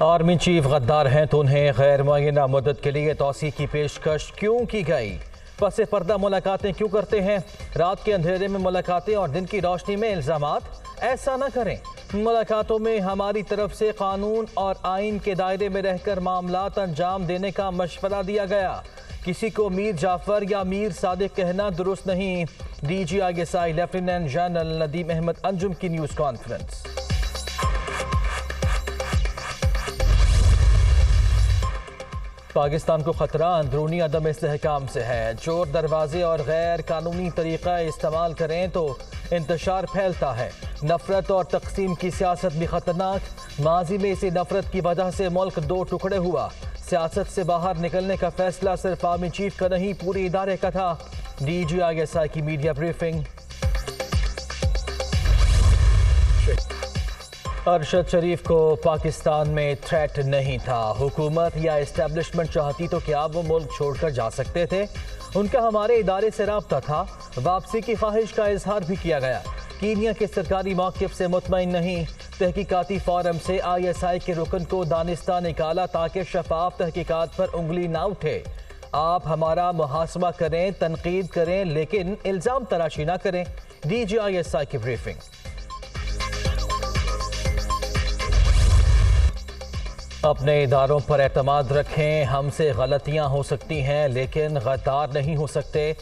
Army chief غدار ہیں تو انہیں غیر معینہ مدت کے لیے توسیع کی پیشکش کیوں کی گئی؟ پس پردہ ملاقاتیں کیوں کرتے ہیں؟ رات کے اندھیرے میں ملاقاتیں اور دن کی روشنی میں الزامات؟ ایسا نہ کریں۔ ملاقاتوں میں ہماری طرف سے قانون اور آئین کے دائرے میں رہ کر معاملات انجام دینے کا مشورہ دیا گیا۔ کسی کو میر جعفر یا میر صادق کہنا درست نہیں۔ D G I S I lieutenant general Nadeem Ahmed Anjum کی نیوز کانفرنس۔ پاکستان کو خطرہ اندرونی عدم استحکام سے ہے۔ چور دروازے اور غیر قانونی طریقہ استعمال کریں تو انتشار پھیلتا ہے۔ نفرت اور تقسیم کی سیاست بھی خطرناک۔ ماضی میں اسی نفرت کی وجہ سے ملک دو ٹکڑے ہوا۔ سیاست سے باہر نکلنے کا فیصلہ صرف آرمی چیف کا نہیں، پورے ادارے کا تھا۔ ڈی جی آئی ایس آئی کی میڈیا بریفنگ۔ ارشد شریف کو پاکستان میں تھریٹ نہیں تھا۔ حکومت یا اسٹیبلشمنٹ چاہتی تو کیا وہ ملک چھوڑ کر جا سکتے تھے؟ ان کا ہمارے ادارے سے رابطہ تھا۔ واپسی کی خواہش کا اظہار بھی کیا گیا۔ کینیا کے سرکاری موقف سے مطمئن نہیں۔ تحقیقاتی فورم سے آئی ایس آئی کے رکن کو دانستہ نکالا تاکہ شفاف تحقیقات پر انگلی نہ اٹھے۔ آپ ہمارا محاسبہ کریں، تنقید کریں، لیکن الزام تراشی نہ کریں۔ ڈی جی آئی ایس آئی کی بریفنگ۔ اپنے اداروں پر اعتماد رکھیں۔ ہم سے غلطیاں ہو سکتی ہیں لیکن غدار نہیں ہو سکتے۔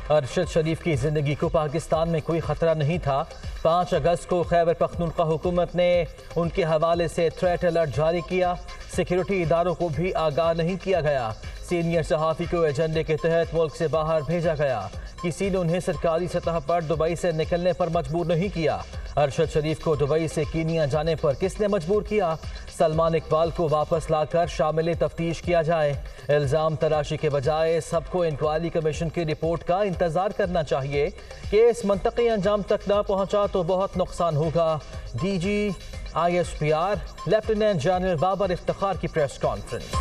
ارشد شریف کی زندگی کو پاکستان میں کوئی خطرہ نہیں تھا۔ 5 اگست کو خیبر پختونخوا حکومت نے ان کے حوالے سے تھریٹ الرٹ جاری کیا۔ سیکیورٹی اداروں کو بھی آگاہ نہیں کیا گیا۔ سینئر صحافی کو ایجنڈے کے تحت ملک سے باہر بھیجا گیا۔ کسی نے انہیں سرکاری سطح پر دبئی سے نکلنے پر مجبور نہیں کیا۔ ارشد شریف کو دبئی سے کینیا جانے پر کس نے مجبور کیا؟ سلمان اقبال کو واپس لا کر شامل تفتیش کیا جائے۔ الزام تراشی کے بجائے سب کو انکوائری کمیشن کی رپورٹ کا انتظار کرنا چاہیے۔ کیس منطقی انجام تک نہ پہنچا تو بہت نقصان ہوگا۔ D G I S P R lieutenant general Babar Iftikhar کی پریس کانفرنس۔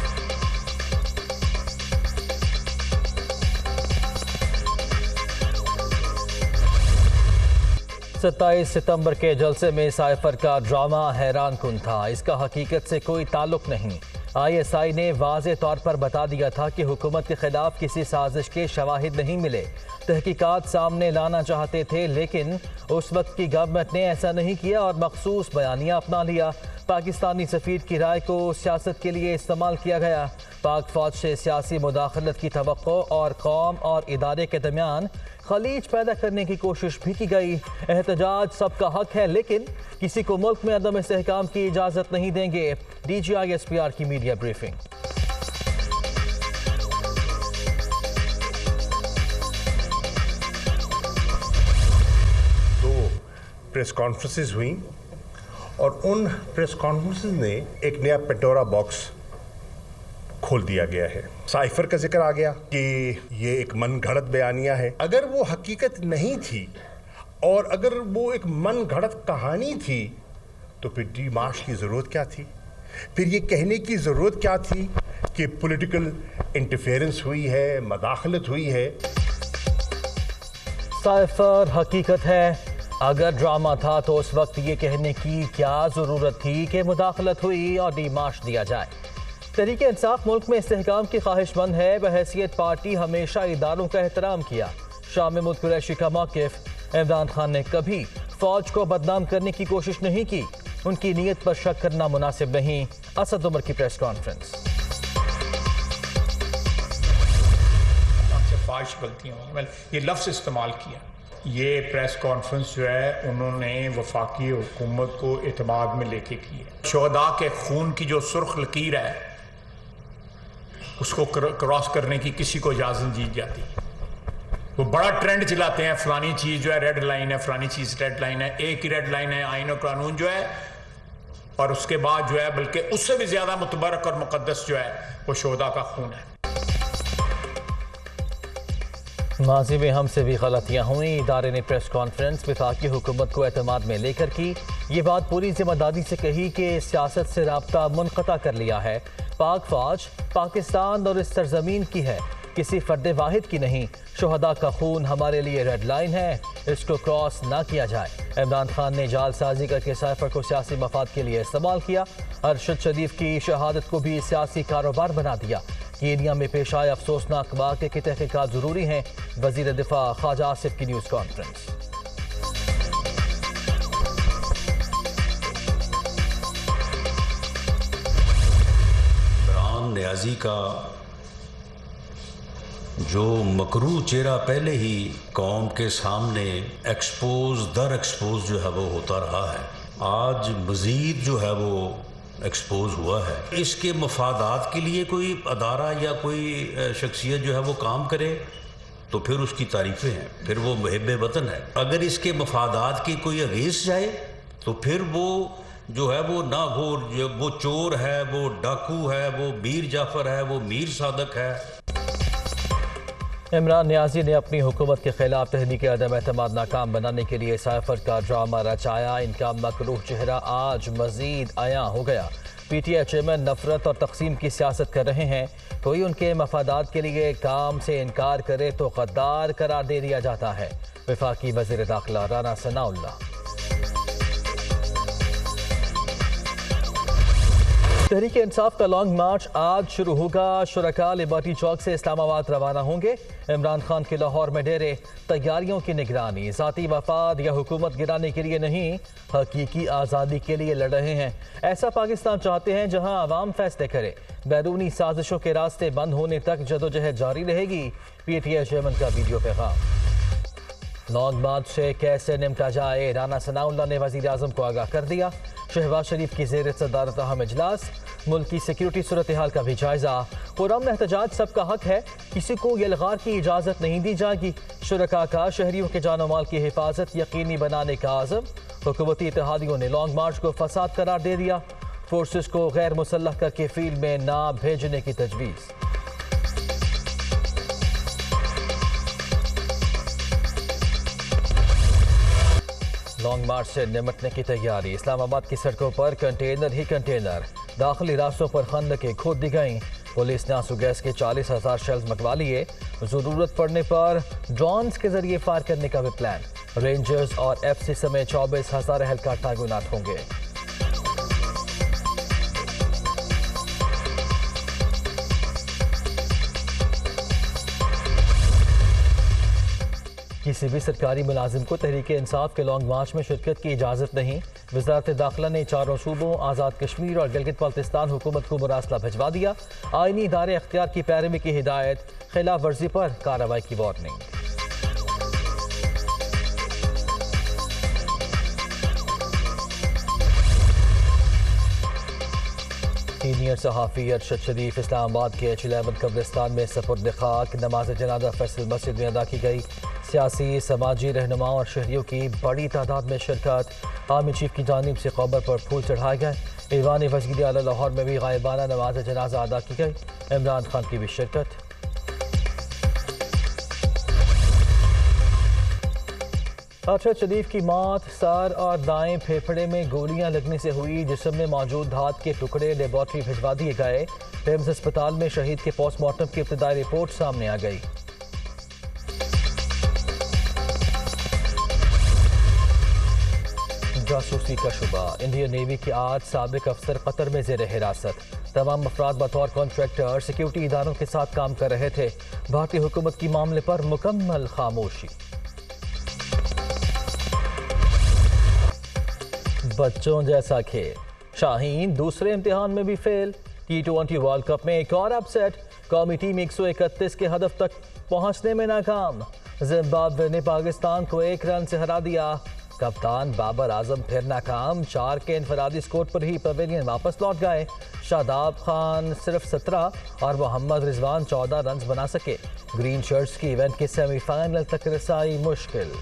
27 ستمبر کے جلسے میں سائفر کا ڈرامہ حیران کن تھا۔ اس کا حقیقت سے کوئی تعلق نہیں۔ آئی ایس آئی نے واضح طور پر بتا دیا تھا کہ حکومت کے خلاف کسی سازش کے شواہد نہیں ملے۔ تحقیقات سامنے لانا چاہتے تھے لیکن اس وقت کی گورنمنٹ نے ایسا نہیں کیا اور مخصوص بیانیہ اپنا لیا۔ پاکستانی سفیر کی رائے کو سیاست کے لیے استعمال کیا گیا۔ پاک فوج سے سیاسی مداخلت کی توقع اور قوم اور ادارے کے درمیان خلیج پیدا کرنے کی کوشش بھی کی گئی۔ احتجاج سب کا حق ہے لیکن کسی کو ملک میں عدم استحکام کی اجازت نہیں دیں گے۔ D G I S P R کی میڈیا بریفنگ۔ دو پریس کانفرنسز ہوئیں اور ان پریس کانفرنسز نے ایک نیا پینڈورا باکس کھول دیا گیا ہے۔ سائفر کا ذکر آ گیا کہ یہ ایک من گھڑت بیانیہ ہے۔ اگر وہ حقیقت نہیں تھی اور اگر وہ ایک من گھڑت کہانی تھی تو پھر ڈی مارش کی ضرورت کیا تھی؟ پھر یہ کہنے کی ضرورت کیا تھی کہ پولیٹیکل انٹرفیئرنس ہوئی ہے، مداخلت ہوئی ہے؟ سائفر حقیقت ہے۔ اگر ڈرامہ تھا تو اس وقت یہ کہنے کی کیا ضرورت تھی کہ مداخلت ہوئی اور ڈی مارش دیا جائے؟ تحریک انصاف ملک میں استحکام کی خواہش مند ہے۔ بحیثیت پارٹی ہمیشہ اداروں کا احترام کیا۔ شاہ محمود قریشی کا موقف: عمران خان نے کبھی فوج کو بدنام کرنے کی کوشش نہیں کی۔ ان کی نیت پر شک کرنا مناسب نہیں۔ اسد عمر کی پریس کانفرنس۔ فاحش غلطیاں ہوئی، یہ لفظ استعمال کیا۔ یہ پریس کانفرنس جو ہے انہوں نے وفاقی حکومت کو اعتماد میں لے کے کی ہے۔ شہداء کے خون کی جو سرخ لکیر ہے اس کو کراس کرنے کی کسی کو اجازت دی جاتی۔ وہ بڑا ٹرینڈ چلاتے ہیں، فلانی چیز جو ہے ریڈ لائن ہے، فلانی چیز ریڈ لائن ہے۔ ایک ہی ریڈ لائن ہے آئین و قانون جو ہے، اور اس کے بعد جو ہے بلکہ اس سے بھی زیادہ متبرک اور مقدس جو ہے وہ شہداء کا خون ہے۔ ماضی میں ہم سے بھی غلطیاں ہوئیں۔ ادارے نے پریس کانفرنس وفاقی حکومت کو اعتماد میں لے کر کی۔ یہ بات پوری ذمہ داری سے کہی کہ سیاست سے رابطہ منقطع کر لیا ہے۔ پاک فوج پاکستان اور اس سرزمین کی ہے، کسی فرد واحد کی نہیں۔ شہداء کا خون ہمارے لیے ریڈ لائن ہے، اس کو کراس نہ کیا جائے۔ عمران خان نے جال سازی کر کے سائفر کو سیاسی مفاد کے لیے استعمال کیا۔ ارشد شریف کی شہادت کو بھی سیاسی کاروبار بنا دیا۔ کینیا میں پیش آئے افسوسناک واقعے کی تحقیقات ضروری ہیں، وزیر دفاع خواجہ آصف کی نیوز کانفرنس۔ عمران نیازی کا جو مکروہ چہرہ پہلے ہی قوم کے سامنے ایکسپوز جو ہے وہ ہوتا رہا ہے، آج مزید جو ہے وہ ایکسپوز ہوا ہے۔ اس کے مفادات کے لیے کوئی ادارہ یا کوئی شخصیت جو ہے وہ کام کرے تو پھر اس کی تعریفیں ہیں، پھر وہ محب وطن ہے۔ اگر اس کے مفادات کی کوئی اگینسٹ جائے تو پھر وہ جو ہے وہ نہ وہ چور ہے، وہ ڈاکو ہے، وہ میر جعفر ہے، وہ میر صادق ہے۔ عمران نیازی نے اپنی حکومت کے خلاف تحریک عدم اعتماد ناکام بنانے کے لیے سائفر کا ڈرامہ رچایا۔ ان کا مکروہ چہرہ آج مزید عیاں ہو گیا۔ پی ٹی آئی چیئرمین نفرت اور تقسیم کی سیاست کر رہے ہیں۔ کوئی ان کے مفادات کے لیے کام سے انکار کرے تو غدار قرار دے دیا جاتا ہے۔ وفاقی وزیر داخلہ رانا ثناء اللہ۔ تحریک انصاف کا لانگ مارچ آج شروع ہوگا۔ شرکاء لبرٹی چوک سے اسلام آباد روانہ ہوں گے۔ عمران خان کے لاہور میں ڈیرے، تیاریوں کی نگرانی، ذاتی مفاد یا حکومت گرانے کے لیے نہیں، حقیقی آزادی کے لیے لڑ رہے ہیں۔ ایسا پاکستان چاہتے ہیں جہاں عوام فیصلے کرے۔ بیرونی سازشوں کے راستے بند ہونے تک جدوجہد جاری رہے گی۔ پی ٹی آئی چیئرمین کا ویڈیو پیغام۔ لانگ مارچ سے کیسے نمٹا جائے، رانا ثناء اللہ نے وزیر اعظم کو آگاہ کر دیا۔ شہباز شریف کی زیر صدارت اہم اجلاس، ملک کی سیکیورٹی صورتحال کا بھی جائزہ۔ پرامن احتجاج سب کا حق ہے، کسی کو یلغار کی اجازت نہیں دی جائے گی۔ شرکاء کا شہریوں کے جان و مال کی حفاظت یقینی بنانے کا عزم۔ حکومتی اتحادیوں نے لانگ مارچ کو فساد قرار دے دیا۔ فورسز کو غیر مسلح کر کے فیلڈ میں نہ بھیجنے کی تجویز۔ لانگ مارچ سے نمٹنے کی تیاری۔ اسلام آباد کی سڑکوں پر کنٹینر ہی کنٹینر، داخلی راستوں پر خندقیں کھود دی گئیں۔ پولیس نے آنسو گیس کے 40,000 شیلز منگوا لیے۔ ضرورت پڑنے پر ڈرونز کے ذریعے فائر کرنے کا بھی پلان۔ رینجرز اور ایف سی سمیت 24,000 اہلکار تعینات ہوں گے۔ کسی بھی سرکاری ملازم کو تحریک انصاف کے لانگ مارچ میں شرکت کی اجازت نہیں۔ وزارت داخلہ نے چاروں صوبوں، آزاد کشمیر اور گلگت بلتستان حکومت کو مراسلہ بھجوا دیا۔ آئینی ادارے اختیار کی پیروی کی ہدایت، خلاف ورزی پر کارروائی کی وارننگ۔ سینئر صحافی ارشد شریف اسلام آباد کے H11 قبرستان میں سپرد خاک۔ نماز جنازہ فیصل مسجد میں ادا کی گئی۔ سیاسی، سماجی رہنماؤں اور شہریوں کی بڑی تعداد میں شرکت۔ آرمی چیف کی جانب سے قبر پر پھول چڑھائے گئے۔ ایوان وزیر اعلیٰ لاہور میں بھی غائبانہ نماز جنازہ ادا کی گئی۔ عمران خان کی بھی شرکت۔ ارشد شریف کی موت سر اور دائیں پھیپھڑے میں گولیاں لگنے سے ہوئی۔ جسم میں موجود دھات کے ٹکڑے لیبارٹری بھجوا دیے گئے۔ پیمز ہسپتال میں شہید کے پوسٹ مارٹم کی ابتدائی رپورٹ سامنے آ گئی۔ جاسوسی کا شبہ، انڈین نیوی کے 8 سابق افسر قطر میں زیر حراست۔ تمام افراد بطور کانٹریکٹر سیکیورٹی اداروں کے ساتھ کام کر رہے تھے۔ بھارتی حکومت کی معاملے پر مکمل خاموشی۔ بچوں جیسا کھیل، شاہین دوسرے امتحان میں بھی فیل۔ T20 ورلڈ کپ میں ایک اور اپ سیٹ، قومی ٹیم 131 کے ہدف تک پہنچنے میں ناکام۔ زمبابوے نے پاکستان کو 1 رن سے ہرا دیا۔ کپتان بابر اعظم پھر ناکام، 4 کے انفرادی سکور پر ہی پویلین واپس لوٹ گئے۔ شاداب خان صرف 17 اور محمد رضوان 14 رنز بنا سکے۔ گرین شرٹس کی ایونٹ کے سیمی فائنل تک رسائی مشکل۔